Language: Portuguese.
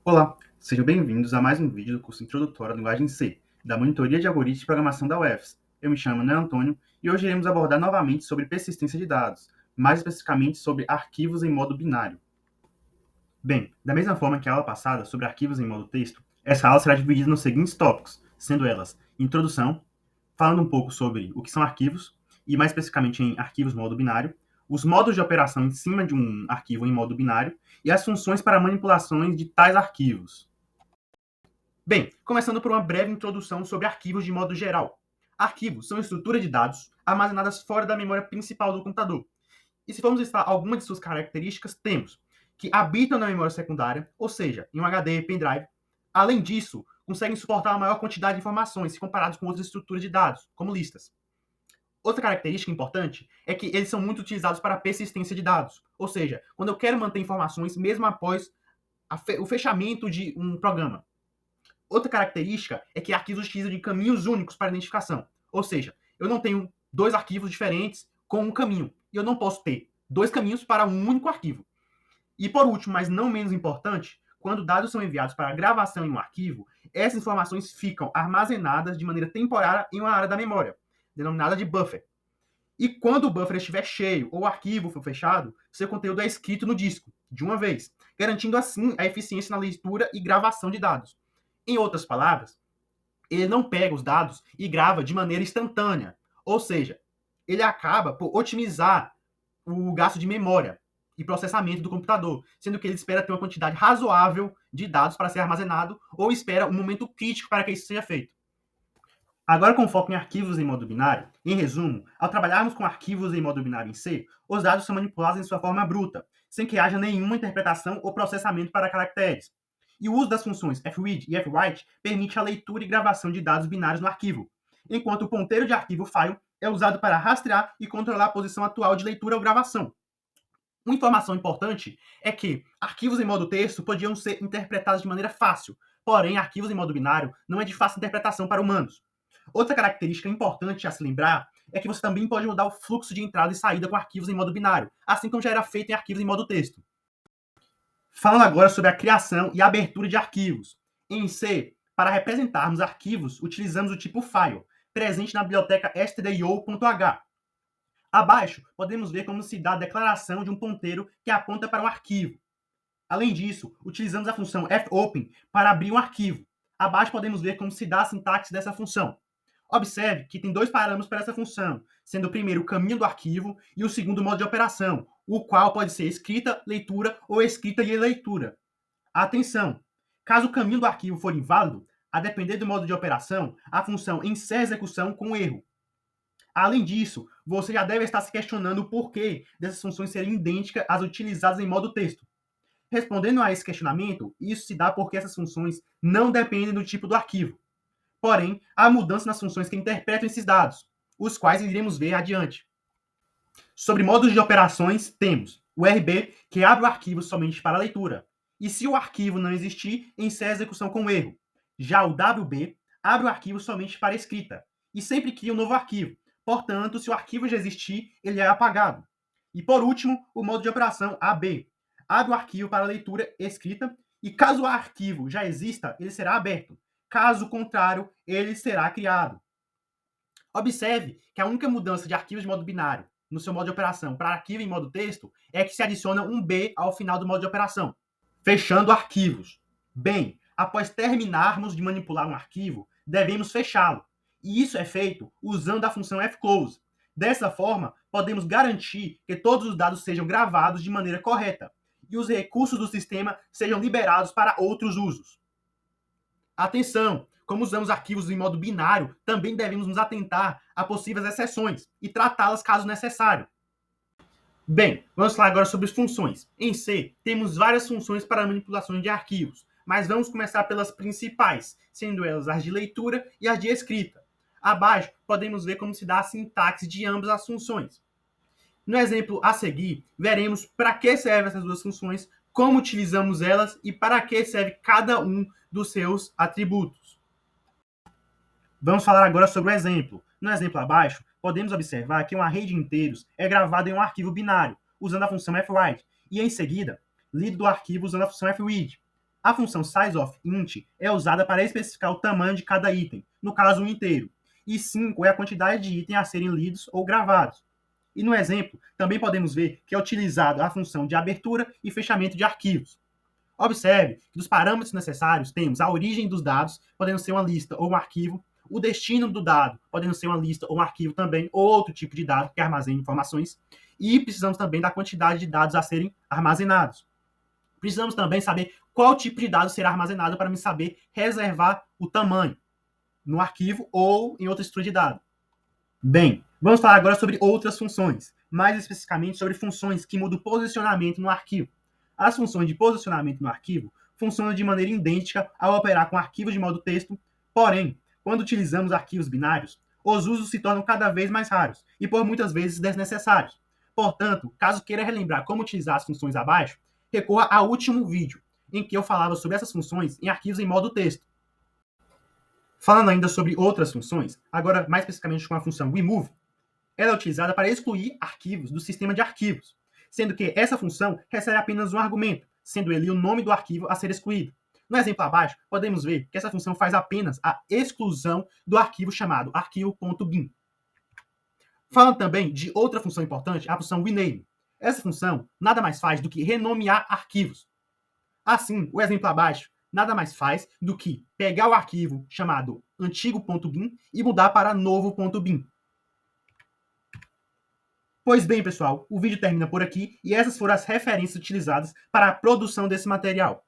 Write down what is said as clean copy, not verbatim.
Olá, sejam bem-vindos a mais um vídeo do curso Introdutório à Linguagem C, da Monitoria de Algoritmos de Programação da UFS. Eu me chamo Né Antônio e hoje iremos abordar novamente sobre persistência de dados, mais especificamente sobre arquivos em modo binário. Bem, da mesma forma que a aula passada sobre arquivos em modo texto, essa aula será dividida nos seguintes tópicos, sendo elas introdução, falando um pouco sobre o que são arquivos, e mais especificamente em arquivos modo binário, os modos de operação em cima de um arquivo em modo binário e as funções para manipulações de tais arquivos. Bem, começando por uma breve introdução sobre arquivos de modo geral. Arquivos são estruturas de dados armazenadas fora da memória principal do computador. E se formos listar algumas de suas características, temos que habitam na memória secundária, ou seja, em um HD, pendrive. Além disso, conseguem suportar uma maior quantidade de informações se comparados com outras estruturas de dados, como listas. Outra característica importante é que eles são muito utilizados para a persistência de dados, ou seja, quando eu quero manter informações mesmo após o fechamento de um programa. Outra característica é que arquivos utilizam de caminhos únicos para identificação. Ou seja, eu não tenho dois arquivos diferentes com um caminho. E eu não posso ter dois caminhos para um único arquivo. E por último, mas não menos importante, quando dados são enviados para gravação em um arquivo, essas informações ficam armazenadas de maneira temporária em uma área da memória, denominada de buffer. E quando o buffer estiver cheio ou o arquivo for fechado, seu conteúdo é escrito no disco, de uma vez, garantindo assim a eficiência na leitura e gravação de dados. Em outras palavras, ele não pega os dados e grava de maneira instantânea. Ou seja, ele acaba por otimizar o gasto de memória e processamento do computador, sendo que ele espera ter uma quantidade razoável de dados para ser armazenado ou espera um momento crítico para que isso seja feito. Agora, com foco em arquivos em modo binário, em resumo, ao trabalharmos com arquivos em modo binário em C, os dados são manipulados em sua forma bruta, sem que haja nenhuma interpretação ou processamento para caracteres. E o uso das funções fread e fwrite permite a leitura e gravação de dados binários no arquivo, enquanto o ponteiro de arquivo file é usado para rastrear e controlar a posição atual de leitura ou gravação. Uma informação importante é que arquivos em modo texto podiam ser interpretados de maneira fácil, porém arquivos em modo binário não é de fácil interpretação para humanos. Outra característica importante a se lembrar é que você também pode mudar o fluxo de entrada e saída com arquivos em modo binário, assim como já era feito em arquivos em modo texto. Falando agora sobre a criação e abertura de arquivos. Em C, para representarmos arquivos, utilizamos o tipo file, presente na biblioteca stdio.h. Abaixo, podemos ver como se dá a declaração de um ponteiro que aponta para um arquivo. Além disso, utilizamos a função fopen para abrir um arquivo. Abaixo podemos ver como se dá a sintaxe dessa função. Observe que tem dois parâmetros para essa função, sendo o primeiro o caminho do arquivo e o segundo o modo de operação, o qual pode ser escrita, leitura ou escrita e leitura. Atenção! Caso o caminho do arquivo for inválido, a depender do modo de operação, a função encerra a execução com erro. Além disso, você já deve estar se questionando o porquê dessas funções serem idênticas às utilizadas em modo texto. Respondendo a esse questionamento, isso se dá porque essas funções não dependem do tipo do arquivo. Porém, há mudança nas funções que interpretam esses dados, os quais iremos ver adiante. Sobre modos de operações, temos o RB, que abre o arquivo somente para leitura, e se o arquivo não existir, encerra a execução com erro. Já o WB abre o arquivo somente para escrita, e sempre cria um novo arquivo. Portanto, se o arquivo já existir, ele é apagado. E por último, o modo de operação AB. Abre o arquivo para leitura escrita, e caso o arquivo já exista, ele será aberto. Caso contrário, ele será criado. Observe que a única mudança de arquivos de modo binário no seu modo de operação para arquivo em modo texto é que se adiciona um B ao final do modo de operação. Fechando arquivos. Bem, após terminarmos de manipular um arquivo, devemos fechá-lo. E isso é feito usando a função fclose. Dessa forma, podemos garantir que todos os dados sejam gravados de maneira correta e os recursos do sistema sejam liberados para outros usos. Atenção! Como usamos arquivos em modo binário, também devemos nos atentar a possíveis exceções e tratá-las caso necessário. Bem, vamos falar agora sobre as funções. Em C, temos várias funções para manipulação de arquivos, mas vamos começar pelas principais, sendo elas as de leitura e as de escrita. Abaixo, podemos ver como se dá a sintaxe de ambas as funções. No exemplo a seguir, veremos para que servem essas duas funções, como utilizamos elas e para que serve cada um dos seus atributos. Vamos falar agora sobre o exemplo. No exemplo abaixo, podemos observar que um array de inteiros é gravado em um arquivo binário, usando a função fwrite, e em seguida, lido do arquivo usando a função fread. A função sizeOfInt é usada para especificar o tamanho de cada item, no caso um inteiro, e 5 é a quantidade de itens a serem lidos ou gravados. E no exemplo, também podemos ver que é utilizada a função de abertura e fechamento de arquivos. Observe que dos parâmetros necessários temos a origem dos dados, podendo ser uma lista ou um arquivo, o destino do dado, podendo ser uma lista ou um arquivo também, ou outro tipo de dado que armazena informações, e precisamos também da quantidade de dados a serem armazenados. Precisamos também saber qual tipo de dado será armazenado para me saber reservar o tamanho no arquivo ou em outra estrutura de dado. Bem, vamos falar agora sobre outras funções, mais especificamente sobre funções que mudam o posicionamento no arquivo. As funções de posicionamento no arquivo funcionam de maneira idêntica ao operar com arquivos de modo texto, porém, quando utilizamos arquivos binários, os usos se tornam cada vez mais raros e por muitas vezes desnecessários. Portanto, caso queira relembrar como utilizar as funções abaixo, recorra ao último vídeo, em que eu falava sobre essas funções em arquivos em modo texto. Falando ainda sobre outras funções, agora mais especificamente com a função remove, ela é utilizada para excluir arquivos do sistema de arquivos, sendo que essa função recebe apenas um argumento, sendo ele o nome do arquivo a ser excluído. No exemplo abaixo, podemos ver que essa função faz apenas a exclusão do arquivo chamado arquivo.bin. Falando também de outra função importante, a função rename. Essa função nada mais faz do que renomear arquivos. Assim, o exemplo abaixo nada mais faz do que pegar o arquivo chamado antigo.bin e mudar para novo.bin. Pois bem, pessoal, o vídeo termina por aqui e essas foram as referências utilizadas para a produção desse material.